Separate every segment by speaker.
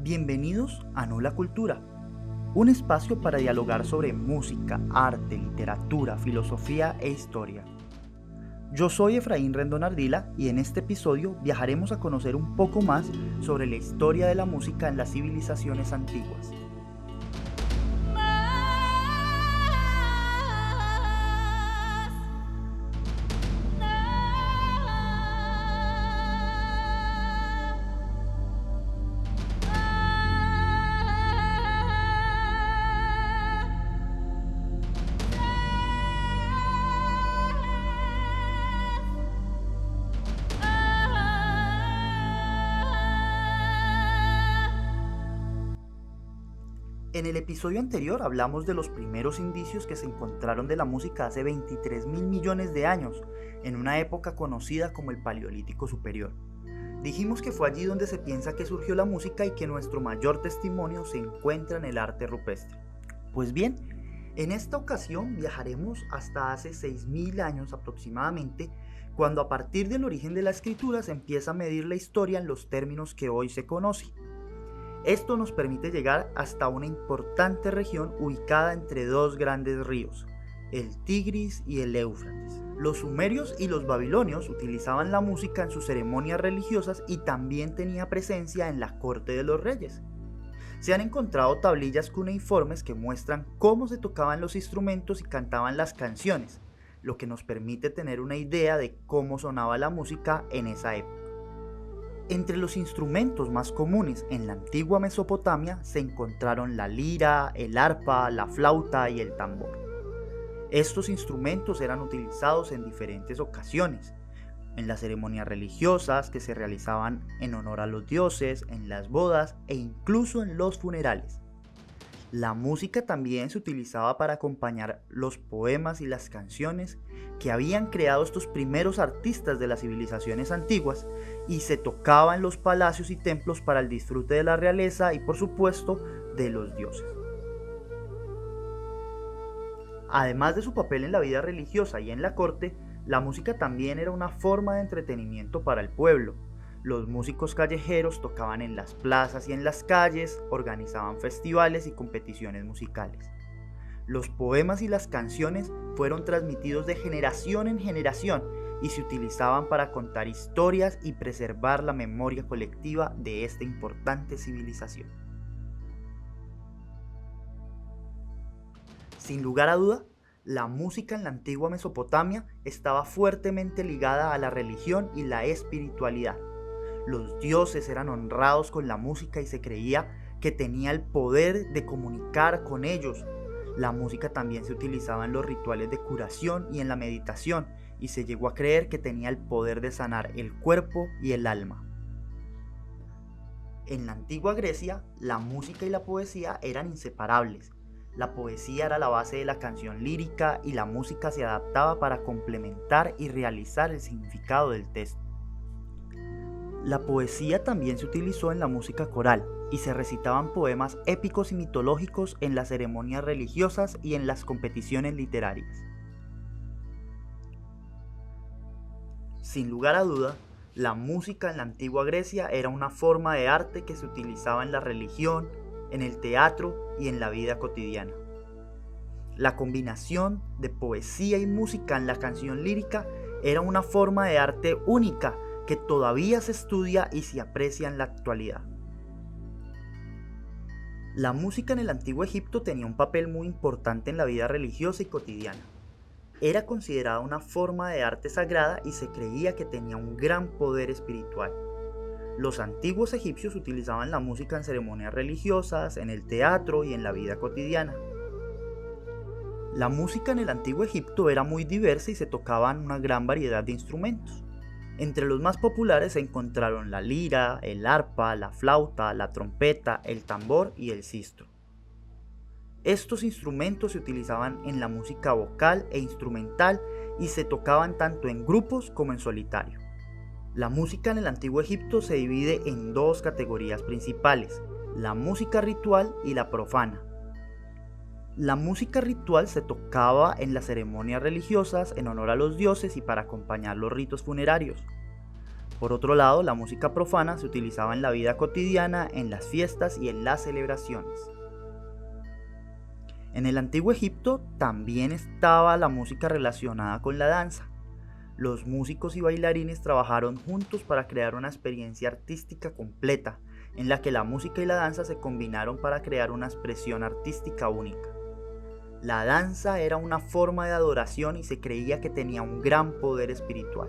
Speaker 1: Bienvenidos a No la Cultura, un espacio para dialogar sobre música, arte, literatura, filosofía e historia. Yo soy Efraín Rendón Ardila y en este episodio viajaremos a conocer un poco más sobre la historia de la música en las civilizaciones antiguas. En el episodio anterior hablamos de los primeros indicios que se encontraron de la música hace 23.000 millones de años, en una época conocida como el Paleolítico Superior. Dijimos que fue allí donde se piensa que surgió la música y que nuestro mayor testimonio se encuentra en el arte rupestre. Pues bien, en esta ocasión viajaremos hasta hace 6.000 años aproximadamente, cuando a partir del origen de la escritura se empieza a medir la historia en los términos que hoy se conoce. Esto nos permite llegar hasta una importante región ubicada entre dos grandes ríos, el Tigris y el Éufrates. Los sumerios y los babilonios utilizaban la música en sus ceremonias religiosas y también tenía presencia en la corte de los reyes. Se han encontrado tablillas cuneiformes que muestran cómo se tocaban los instrumentos y cantaban las canciones, lo que nos permite tener una idea de cómo sonaba la música en esa época. Entre los instrumentos más comunes en la antigua Mesopotamia se encontraron la lira, el arpa, la flauta y el tambor. Estos instrumentos eran utilizados en diferentes ocasiones, en las ceremonias religiosas que se realizaban en honor a los dioses, en las bodas e incluso en los funerales. La música también se utilizaba para acompañar los poemas y las canciones que habían creado estos primeros artistas de las civilizaciones antiguas y se tocaba en los palacios y templos para el disfrute de la realeza y por supuesto de los dioses. Además de su papel en la vida religiosa y en la corte, la música también era una forma de entretenimiento para el pueblo. Los músicos callejeros tocaban en las plazas y en las calles, organizaban festivales y competiciones musicales. Los poemas y las canciones fueron transmitidos de generación en generación y se utilizaban para contar historias y preservar la memoria colectiva de esta importante civilización. Sin lugar a duda, la música en la antigua Mesopotamia estaba fuertemente ligada a la religión y la espiritualidad. Los dioses eran honrados con la música y se creía que tenía el poder de comunicar con ellos. La música también se utilizaba en los rituales de curación y en la meditación, y se llegó a creer que tenía el poder de sanar el cuerpo y el alma. En la antigua Grecia, la música y la poesía eran inseparables. La poesía era la base de la canción lírica y la música se adaptaba para complementar y realizar el significado del texto. La poesía también se utilizó en la música coral y se recitaban poemas épicos y mitológicos en las ceremonias religiosas y en las competiciones literarias. Sin lugar a duda, la música en la antigua Grecia era una forma de arte que se utilizaba en la religión, en el teatro y en la vida cotidiana. La combinación de poesía y música en la canción lírica era una forma de arte única que todavía se estudia y se aprecia en la actualidad. La música en el antiguo Egipto tenía un papel muy importante en la vida religiosa y cotidiana. Era considerada una forma de arte sagrada y se creía que tenía un gran poder espiritual. Los antiguos egipcios utilizaban la música en ceremonias religiosas, en el teatro y en la vida cotidiana. La música en el antiguo Egipto era muy diversa y se tocaban una gran variedad de instrumentos. Entre los más populares se encontraron la lira, el arpa, la flauta, la trompeta, el tambor y el sistro. Estos instrumentos se utilizaban en la música vocal e instrumental y se tocaban tanto en grupos como en solitario. La música en el antiguo Egipto se divide en dos categorías principales, la música ritual y la profana. La música ritual se tocaba en las ceremonias religiosas en honor a los dioses y para acompañar los ritos funerarios. Por otro lado, la música profana se utilizaba en la vida cotidiana, en las fiestas y en las celebraciones. En el antiguo Egipto también estaba la música relacionada con la danza. Los músicos y bailarines trabajaron juntos para crear una experiencia artística completa, en la que la música y la danza se combinaron para crear una expresión artística única. La danza era una forma de adoración y se creía que tenía un gran poder espiritual.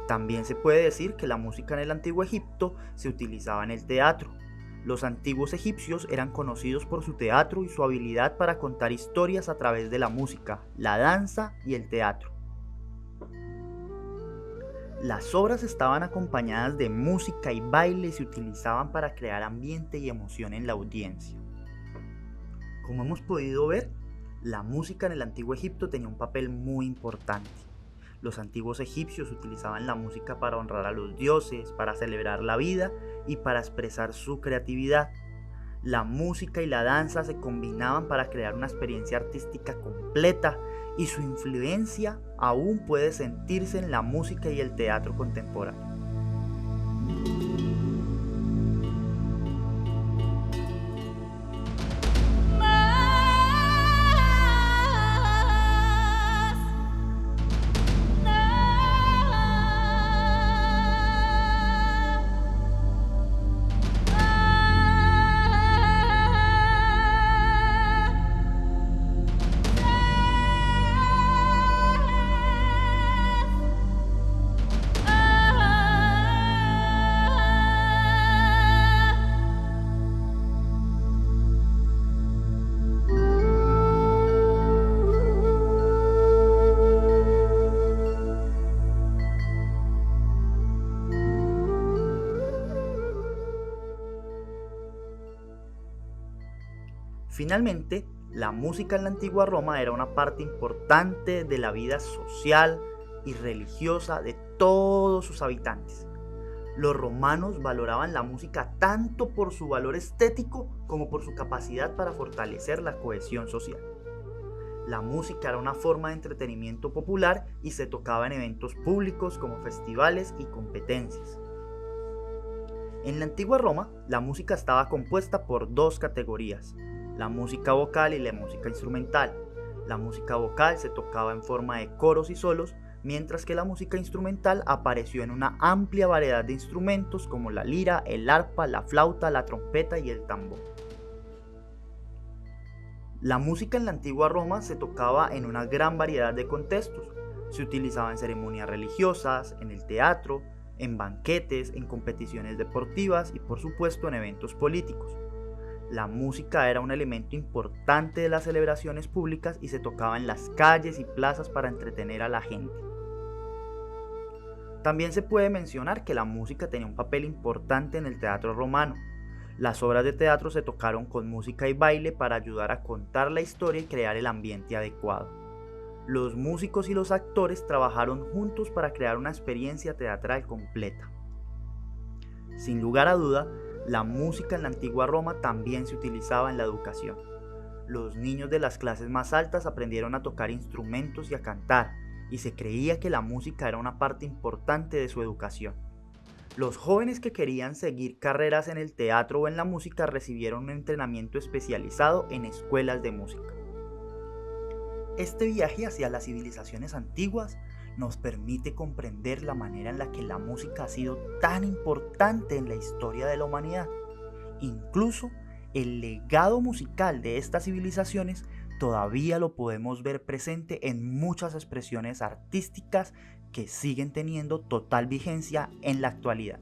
Speaker 1: También se puede decir que la música en el antiguo Egipto se utilizaba en el teatro. Los antiguos egipcios eran conocidos por su teatro y su habilidad para contar historias a través de la música, la danza y el teatro. Las obras estaban acompañadas de música y baile y se utilizaban para crear ambiente y emoción en la audiencia. Como hemos podido ver, la música en el antiguo Egipto tenía un papel muy importante. Los antiguos egipcios utilizaban la música para honrar a los dioses, para celebrar la vida y para expresar su creatividad. La música y la danza se combinaban para crear una experiencia artística completa y su influencia aún puede sentirse en la música y el teatro contemporáneo. Finalmente, la música en la antigua Roma era una parte importante de la vida social y religiosa de todos sus habitantes. Los romanos valoraban la música tanto por su valor estético como por su capacidad para fortalecer la cohesión social. La música era una forma de entretenimiento popular y se tocaba en eventos públicos como festivales y competencias. En la antigua Roma, la música estaba compuesta por dos categorías: la música vocal y la música instrumental. La música vocal se tocaba en forma de coros y solos, mientras que la música instrumental apareció en una amplia variedad de instrumentos como la lira, el arpa, la flauta, la trompeta y el tambor. La música en la antigua Roma se tocaba en una gran variedad de contextos. Se utilizaba en ceremonias religiosas, en el teatro, en banquetes, en competiciones deportivas y por supuesto en eventos políticos. La música era un elemento importante de las celebraciones públicas y se tocaba en las calles y plazas para entretener a la gente. También se puede mencionar que la música tenía un papel importante en el teatro romano. Las obras de teatro se tocaron con música y baile para ayudar a contar la historia y crear el ambiente adecuado. Los músicos y los actores trabajaron juntos para crear una experiencia teatral completa. Sin lugar a duda, la música en la antigua Roma también se utilizaba en la educación. Los niños de las clases más altas aprendieron a tocar instrumentos y a cantar, y se creía que la música era una parte importante de su educación. Los jóvenes que querían seguir carreras en el teatro o en la música recibieron un entrenamiento especializado en escuelas de música. Este viaje hacia las civilizaciones antiguas nos permite comprender la manera en la que la música ha sido tan importante en la historia de la humanidad. Incluso el legado musical de estas civilizaciones todavía lo podemos ver presente en muchas expresiones artísticas que siguen teniendo total vigencia en la actualidad.